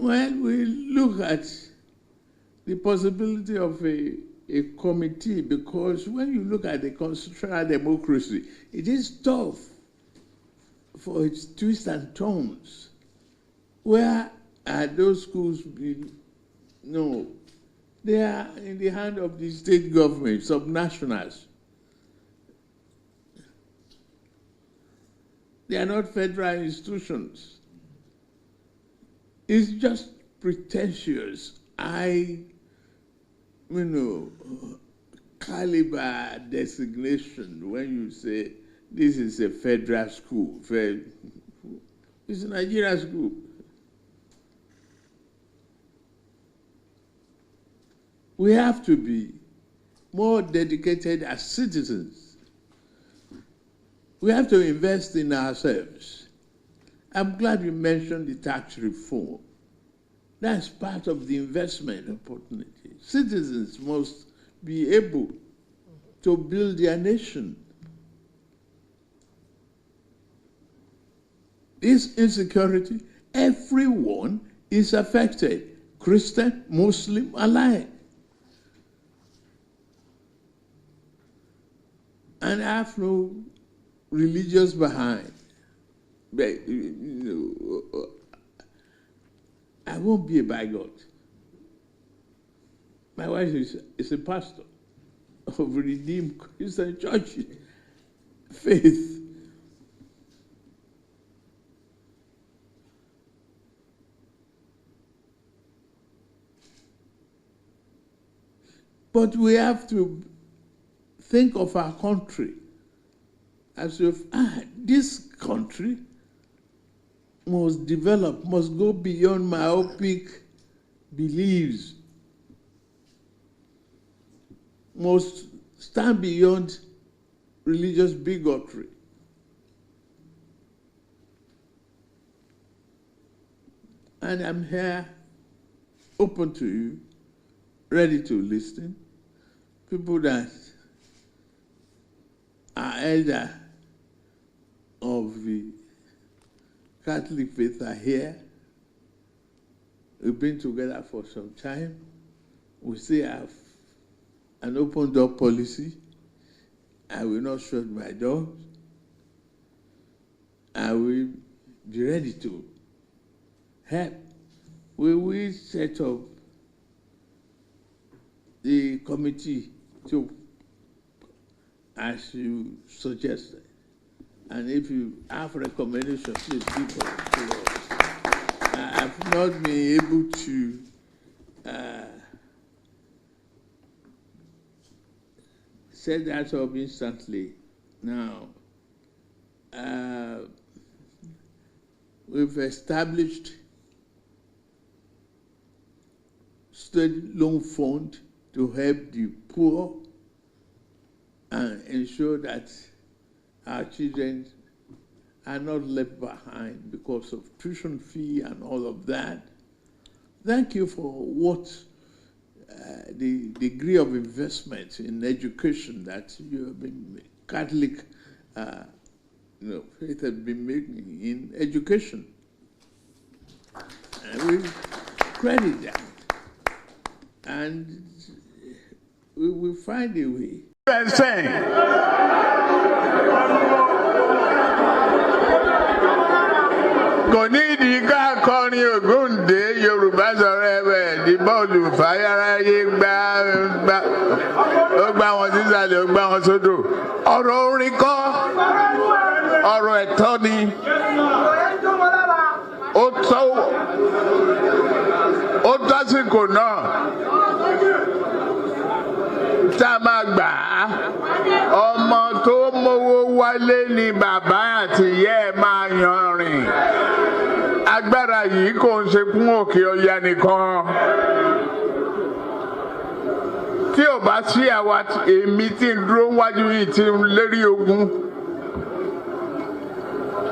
Well, we look at the possibility of a committee, because when you look at the constitutional democracy, it is tough for its twists and turns. Where are those schools? No, they are in the hand of the state government, subnationals. They are not federal institutions. It's just pretentious, caliber designation when you say this is a federal school. It's a Nigerian school. We have to be more dedicated as citizens. We have to invest in ourselves. I'm glad you mentioned the tax reform. That's part of the investment opportunity. Citizens must be able to build their nation. This insecurity, everyone is affected, Christian, Muslim alike. And I have no religious behind. But, I won't be a bigot. My wife is a pastor of Redeemed Christian Church, faith. But we have to think of our country as if this country must develop, must go beyond myopic beliefs, must stand beyond religious bigotry. And I'm here, open to you, ready to listen. People that are elder of the Catholic faith are here. We've been together for some time. We still have an open door policy. I will not shut my doors. I will be ready to help. We will set up the committee to, as you suggested. And if you have recommendations, please give us to us. I've not been able to set that up instantly. Now, we've established state loan fund to help the poor and ensure that our children are not left behind because of tuition fee and all of that. Thank you for what the degree of investment in education that you have been, Catholic faith has been making in education. And we credit that. And we will find a way. Kò ní ìdí ká kọrin Ògúndé Yorùbá sọ̀rọ̀ ẹ̀wẹ̀ di bọ́ọ̀lù fàyàráyé ó gbá wọn sísàlẹ̀ ó gbá wọn sódò. Ọ̀rọ̀ orin kọ́, ọ̀rọ̀ ẹ̀tọ́ ni. Ó tásìkò náà tá a máa gbà á. Ọmọ tó mówó wálé ni bàbá àti ìyá ẹ̀ máa yan rìn. Agbára yìí kò ń ṣe fún Òkè Ọya nìkan. Tí ò bá sí àwa èmi tí ń dúró wájú yìí tí ń lérí ogun.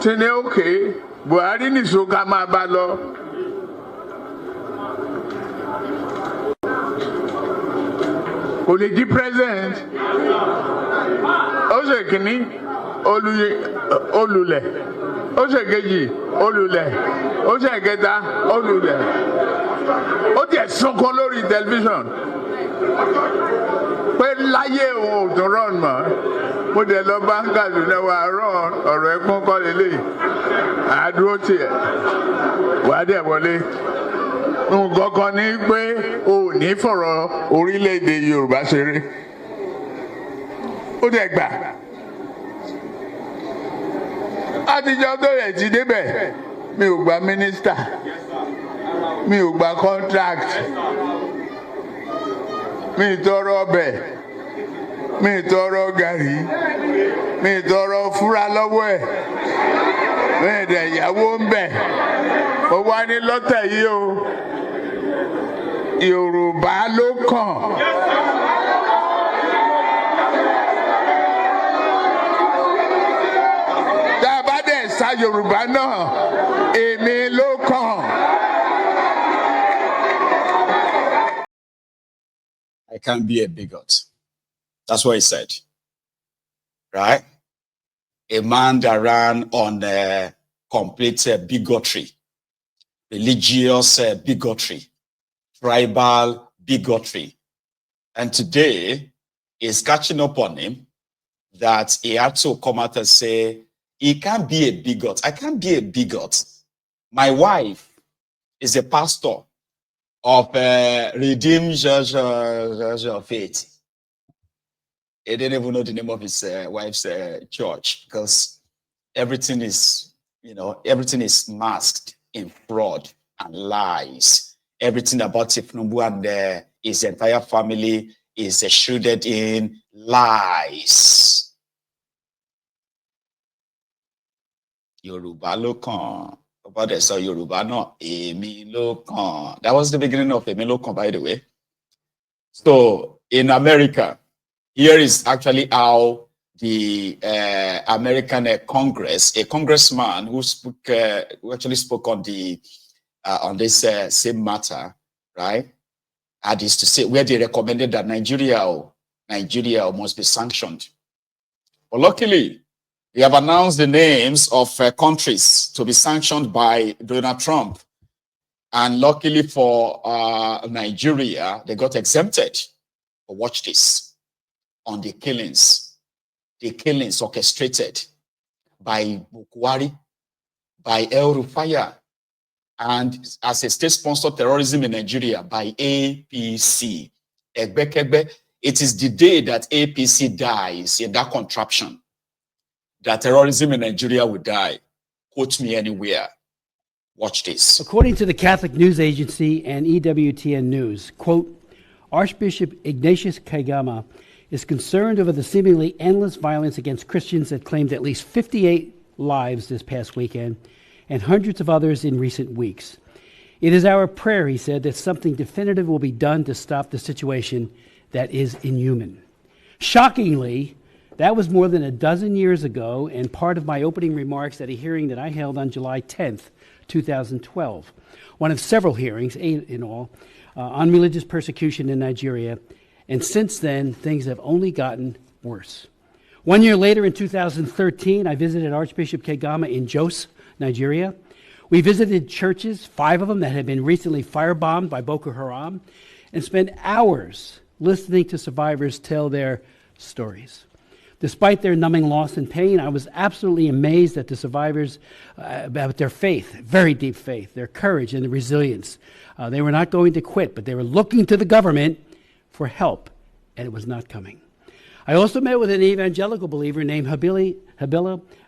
Tí ní òkè Buhari nìṣó ká máa bá lọ. Kò lè jí president. Ó ṣe kìíní olùlẹ̀. ó ṣe kejì ó lulẹ̀ ó ṣe kẹta ó lulẹ̀ ó tiẹ̀ sunkún lórí tẹlifíṣàn pé láyé òun ò tún rán mọ́ mo dẹ̀ lọ bá Kaduna wà rán ọ̀rọ̀ ẹ̀kún kọ́ lélẹ̀ àdúró tiẹ̀ wà á dẹ̀ wọlé nǹkan kan ní pé o ò ní fọ̀rọ̀ orílẹ̀-èdè Yorùbá ṣeré ó dẹ̀ gbà àtijọ́ tó rẹ̀ ti débẹ̀ mi ò gba mínísítà mi ò gba contract mi ì tọrọ ọbẹ̀ mi ì tọrọ gàrí mi ì tọrọ fúra lọ́wọ́ ẹ̀ mi ì dẹ̀ ìyàwó ń bẹ̀ ó wá ní lọ́tẹ̀ yìí o Yorùbá ló kàn. tá a bá dẹ̀ sa Yorùbá náà èmi ló kàn. I can't be a bigot. That's what he said. Right? A man that ran on complete bigotry, religious bigotry, tribal bigotry. And today is catching up on him that he had to come out and say, he can't be a bigot. I can't be a bigot. My wife is a pastor of Redeemed Church of Faith. He didn't even know the name of his wife's church because everything is, everything is masked in fraud and lies. Everything about Tifnumbu and his entire family is shrouded in lies. Yorùbá ló kàn. About the so Yoruba no Èmi ló kàn. That was the beginning of Èmi ló kàn, by the way. So in America, here is actually how the American Congress, a congressman who actually spoke on this same matter, right? Had this to say where they recommended that Nigeria must be sanctioned. But luckily, they have announced the names of countries to be sanctioned by Donald Trump. And luckily for Nigeria, they got exempted. But watch this. On the killings orchestrated by Bukwari, by El Rufaya, and as a state-sponsored terrorism in Nigeria by APC. It is the day that APC dies in that contraption that terrorism in Nigeria will die. Quote me anywhere. Watch this. According to the Catholic News Agency and EWTN News, quote, Archbishop Ignatius Kagama is concerned over the seemingly endless violence against Christians that claimed at least 58 lives this past weekend and hundreds of others in recent weeks. It is our prayer, he said, that something definitive will be done to stop the situation that is inhuman. Shockingly, that was more than a dozen years ago and part of my opening remarks at a hearing that I held on July 10th, 2012. One of several hearings, 8 in all, on religious persecution in Nigeria. And since then, things have only gotten worse. 1 year later, in 2013, I visited Archbishop Kagama in Jos, Nigeria. We visited churches, 5 of them that had been recently firebombed by Boko Haram, and spent hours listening to survivors tell their stories. Despite their numbing loss and pain, I was absolutely amazed at the survivors about their faith, very deep faith, their courage and the resilience. They were not going to quit, but they were looking to the government for help, and it was not coming. I also met with an evangelical believer named Habila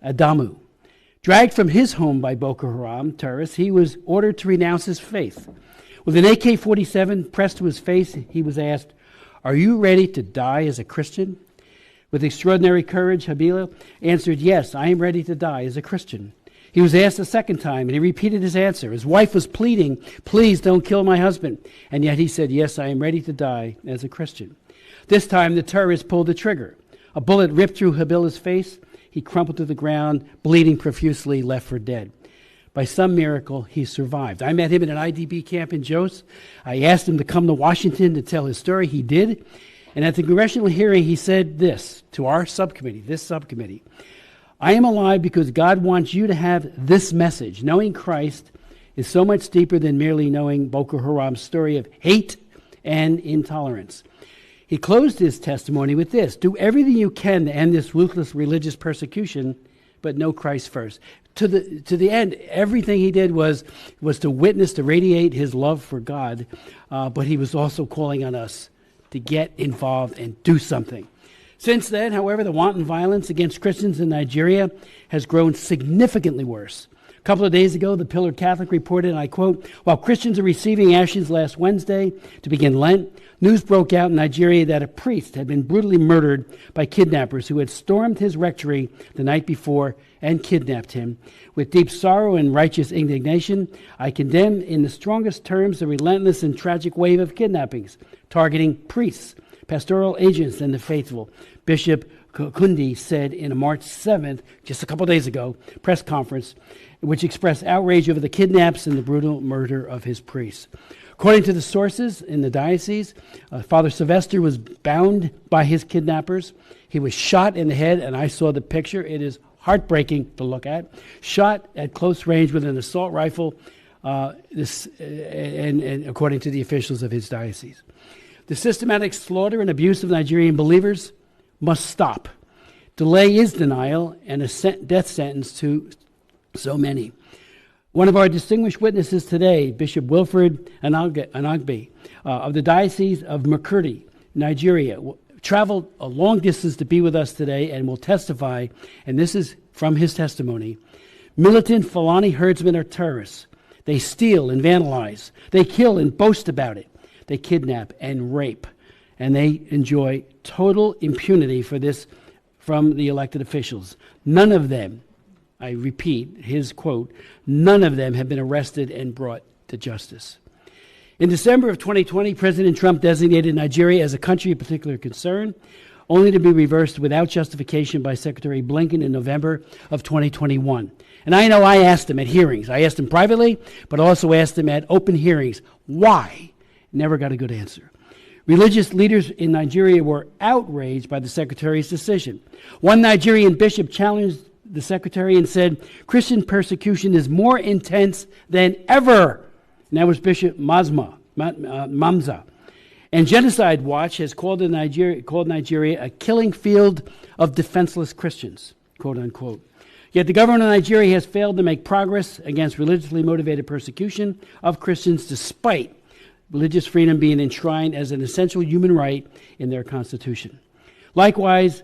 Adamu. Dragged from his home by Boko Haram terrorists, he was ordered to renounce his faith. With an AK-47 pressed to his face, he was asked, "Are you ready to die as a Christian?" With extraordinary courage, Habila answered, "Yes, I am ready to die as a Christian." He was asked a second time, and he repeated his answer. His wife was pleading, "Please don't kill my husband." And yet he said, "Yes, I am ready to die as a Christian." This time, the terrorist pulled the trigger. A bullet ripped through Habila's face. He crumpled to the ground, bleeding profusely, left for dead. By some miracle, he survived. I met him in an IDP camp in Jos. I asked him to come to Washington to tell his story. He did. And at the congressional hearing, he said this to our subcommittee, I am alive because God wants you to have this message. Knowing Christ is so much deeper than merely knowing Boko Haram's story of hate and intolerance. He closed his testimony with this: do everything you can to end this ruthless religious persecution, but know Christ first. To the end, everything he did was to witness, to radiate his love for God, but he was also calling on us to get involved and do something. Since then, however, the wanton violence against Christians in Nigeria has grown significantly worse. A couple of days ago, the Pillar Catholic reported, and I quote, while Christians are receiving ashes last Wednesday to begin Lent, news broke out in Nigeria that a priest had been brutally murdered by kidnappers who had stormed his rectory the night before and kidnapped him. With deep sorrow and righteous indignation, I condemn in the strongest terms the relentless and tragic wave of kidnappings targeting priests, pastoral agents, and the faithful. Bishop Kundi said in a March 7th, just a couple days ago, press conference, which expressed outrage over the kidnaps and the brutal murder of his priests. According to the sources in the diocese, Father Sylvester was bound by his kidnappers. He was shot in the head, and I saw the picture. It is heartbreaking to look at. Shot at close range with an assault rifle, and according to the officials of his diocese. The systematic slaughter and abuse of Nigerian believers must stop. Delay is denial and a death sentence to so many. One of our distinguished witnesses today, Bishop Wilfred Anagbe of the Diocese of Makurdi, Nigeria, traveled a long distance to be with us today and will testify, and this is from his testimony. Militant Fulani herdsmen are terrorists. They steal and vandalize. They kill and boast about it. They kidnap and rape, and they enjoy total impunity for this from the elected officials. None of them, I repeat his quote, none of them have been arrested and brought to justice. In December of 2020, President Trump designated Nigeria as a country of particular concern, only to be reversed without justification by Secretary Blinken in November of 2021. And I know I asked him at hearings. I asked him privately, but also asked him at open hearings, why? Never got a good answer. Religious leaders in Nigeria were outraged by the Secretary's decision. One Nigerian bishop challenged the Secretary and said, Christian persecution is more intense than ever. And that was Bishop Mamza. And Genocide Watch has called Nigeria a killing field of defenseless Christians, quote unquote. Yet the government of Nigeria has failed to make progress against religiously motivated persecution of Christians despite religious freedom being enshrined as an essential human right in their constitution. Likewise,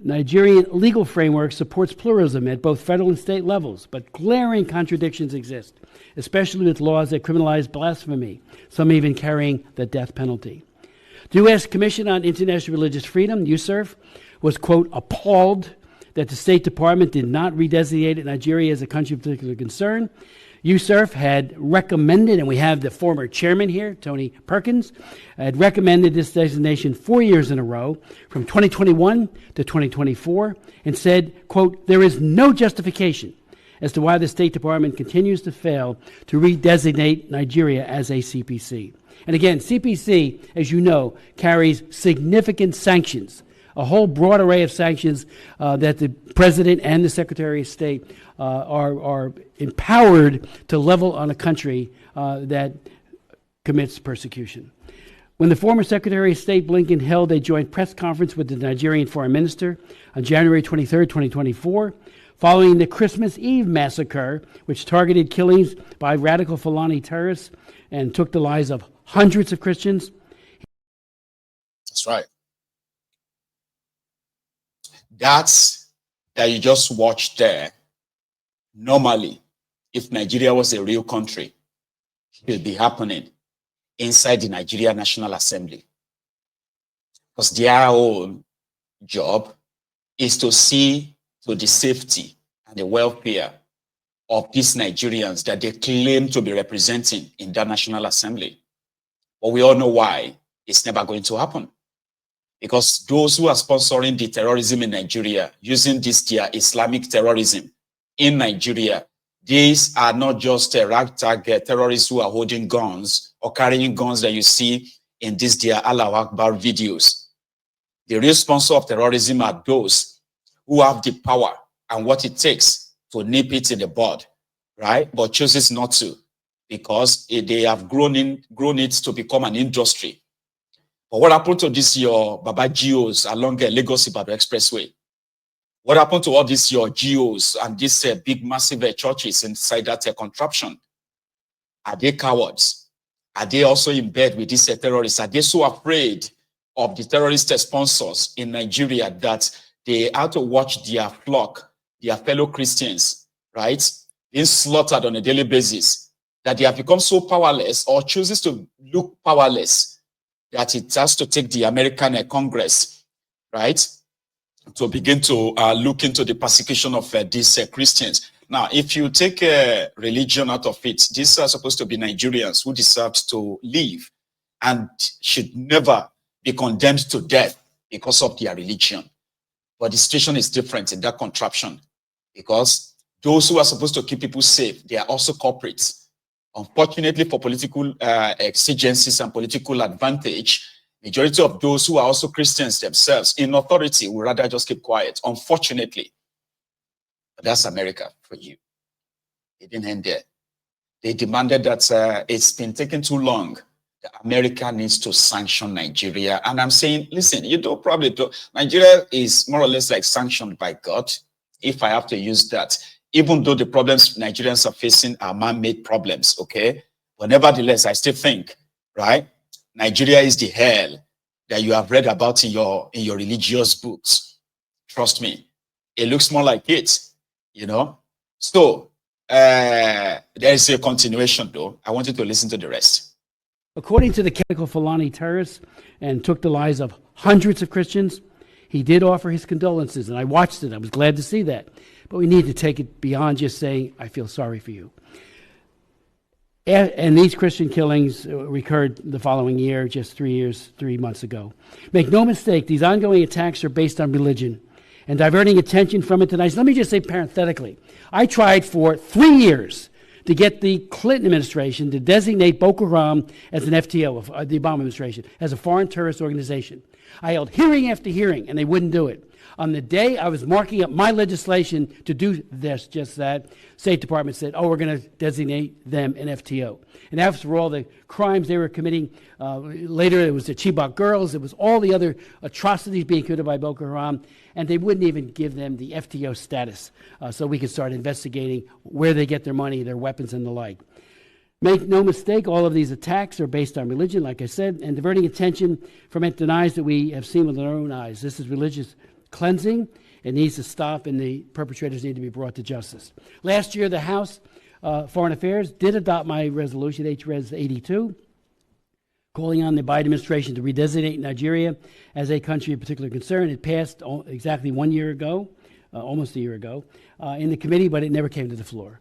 Nigerian legal framework supports pluralism at both federal and state levels, but glaring contradictions exist, especially with laws that criminalize blasphemy, some even carrying the death penalty. The U.S. Commission on International Religious Freedom, USCIRF, was, quote, appalled that the State Department did not redesignate Nigeria as a country of particular concern. USCIRF had recommended, and we have the former chairman here, Tony Perkins, had recommended this designation 4 years in a row, from 2021 to 2024, and said, quote, there is no justification as to why the State Department continues to fail to redesignate Nigeria as a CPC. And again, CPC, as you know, carries significant sanctions, a whole broad array of sanctions that the President and the Secretary of State are empowered to level on a country that commits persecution. When the former Secretary of State Blinken held a joint press conference with the Nigerian Foreign Minister on January 23, 2024, following the Christmas Eve massacre, which targeted killings by radical Fulani terrorists and took the lives of hundreds of Christians. That's right. That you just watched there, normally, if Nigeria was a real country, it would be happening inside the Nigeria National Assembly. Because their own job is to see to the safety and the welfare of these Nigerians that they claim to be representing in that National Assembly. But we all know why it's never going to happen. Because those who are sponsoring the terrorism in Nigeria, using this their Islamic terrorism in Nigeria, these are not just ragtag terrorists who are holding guns or carrying guns that you see in these their Allah Akbar videos. The real sponsor of terrorism are those who have the power and what it takes to nip it in the bud, right? But chooses not to because they have grown it to become an industry. But what happened to this your Baba geos along the Lagos-Ibadan Expressway? What happened to all these your geos and these big massive churches inside that contraption? Are they cowards? Are they also in bed with these terrorists? Are they so afraid of the terrorist sponsors in Nigeria that they have to watch their flock, their fellow Christians, right, being slaughtered on a daily basis, that they have become so powerless or chooses to look powerless that it has to take the American Congress, right, to begin to look into the persecution of these Christians. Now, if you take religion out of it, these are supposed to be Nigerians who deserved to live and should never be condemned to death because of their religion. But the situation is different in that contraption because those who are supposed to keep people safe, they are also culprits. Unfortunately, for political exigencies and political advantage, majority of those who are also Christians themselves in authority would rather just keep quiet, unfortunately. But that's America for you. It didn't end there. They demanded that it's been taking too long. America needs to sanction Nigeria. And I'm saying, listen, you don't probably do. Nigeria is more or less like sanctioned by God, if I have to use that. Even though the problems Nigerians are facing are man-made problems, okay? But nevertheless, I still think, right? Nigeria is the hell that you have read about in your religious books. Trust me, it looks more like it, you know? So there is a continuation, though. I want you to listen to the rest. According to the chemical Fulani terrorists and took the lives of hundreds of Christians, he did offer his condolences, and I watched it. I was glad to see that. But we need to take it beyond just saying, I feel sorry for you. And these Christian killings recurred the following year, just 3 months ago. Make no mistake, these ongoing attacks are based on religion and diverting attention from it tonight. So let me just say parenthetically, I tried for 3 years to get the Clinton administration to designate Boko Haram as an FTO, the Obama administration, as a foreign terrorist organization. I held hearing after hearing, and they wouldn't do it. On the day I was marking up my legislation to do this, just that, State Department said, oh, we're going to designate them an FTO. And after all the crimes they were committing, later it was the Chibok girls, it was all the other atrocities being committed by Boko Haram, and they wouldn't even give them the FTO status so we could start investigating where they get their money, their weapons, and the like. Make no mistake, all of these attacks are based on religion, like I said, and diverting attention from it denies that we have seen with our own eyes. This is religious cleansing. It needs to stop, and the perpetrators need to be brought to justice. Last year, the House Foreign Affairs did adopt my resolution, HRES 82, calling on the Biden administration to redesignate Nigeria as a country of particular concern. It passed exactly 1 year ago, almost a year ago, in the committee, but it never came to the floor.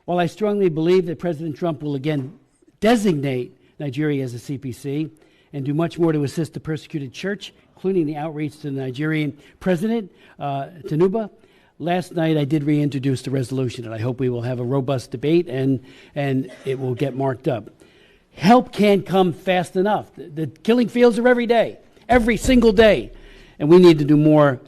While I strongly believe that President Trump will again designate Nigeria as a CPC and do much more to assist the persecuted church, including the outreach to the Nigerian president, Tinubu, last night I did reintroduce the resolution, and I hope we will have a robust debate and it will get marked up. Help can't come fast enough. The killing fields are every day, every single day, and we need to do more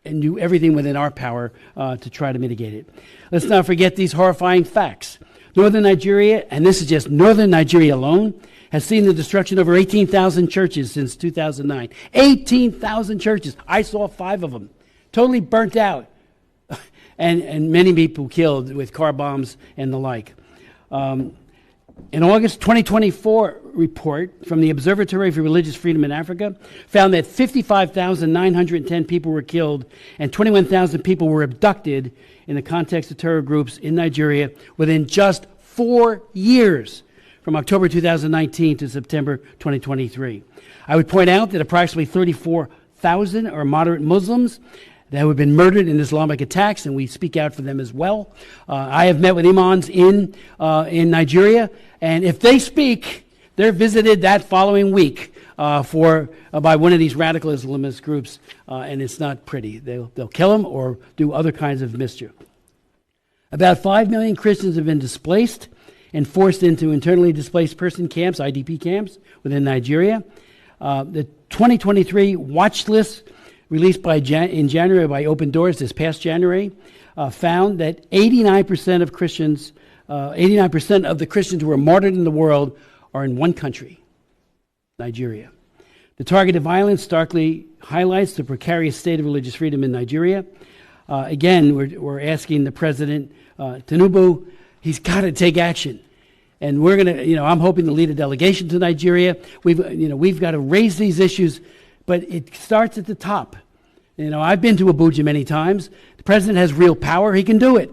and do everything within our power to try to mitigate it. Let's not forget these horrifying facts. Northern Nigeria, and this is just northern Nigeria alone, has seen the destruction of over 18,000 churches since 2009. 18,000 churches. I saw 5 of them. Totally burnt out. and many people killed with car bombs and the like. An August 2024 report from the Observatory for Religious Freedom in Africa found that 55,910 people were killed and 21,000 people were abducted in the context of terror groups in Nigeria within just 4 years, from October 2019 to September 2023. I would point out that approximately 34,000 are moderate Muslims that have been murdered in Islamic attacks, and we speak out for them as well. I have met with imams in Nigeria, and if they speak, they're visited that following week by one of these radical Islamist groups, and it's not pretty. They'll kill them or do other kinds of mischief. About 5 million Christians have been displaced and forced into internally displaced person camps, IDP camps, within Nigeria. The 2023 watch list released in January by Open Doors this past January, found that 89% of Christians, 89% of the Christians who were martyred in the world are in one country, Nigeria. The targeted violence starkly highlights the precarious state of religious freedom in Nigeria. Again, we're asking the president, Tinubu, he's got to take action. And we're going to, I'm hoping to lead a delegation to Nigeria. We've got to raise these issues, but it starts at the top. I've been to Abuja many times. The president has real power. He can do it.